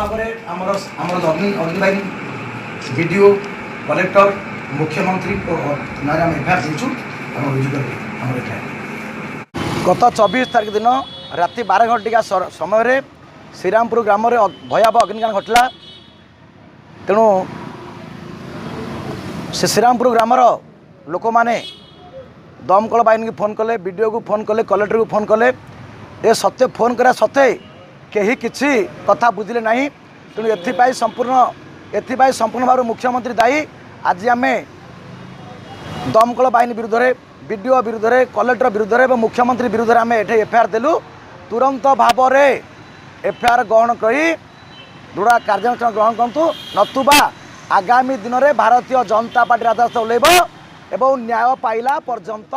भाव में आमर अग्नि भाई वीडियो कलेक्टर मुख्यमंत्री ना एफआईआर देचु गत 24 तारीख दिन राति 12 घंटिका समय श्रीरामपुर ग्राम में भयावह अग्निकांड घटला। तेणु से श्रीरामपुर ग्रामर लोक मैंने दमकल बाहिनी की फोन कले, वीडियो को फोन कले, कलेक्टर को फोन कले। ये सत्य फोन करा सत्ते कहीं किसी कथा बुझिले नहीं। तेणु एथि संपूर्ण भाव मुख्यमंत्री दायी। आज आम दमकल बाहिनी विरुद्ध में, वीडियो विरुद्ध में, कलेक्टर विरुद्ध में, मुख्यमंत्री विरुद्ध में आम ये एफआईआर देलु। तुरंत भाव में एफआईआर ग्रहण करी दृढ़ कार्यानुष्ठान ग्रहण करतु, नतुबा आगामी दिन में भारतीय जनता पार्टी राजरास्ता ओह्लैब एवं न्याय पाइला पर्यंत।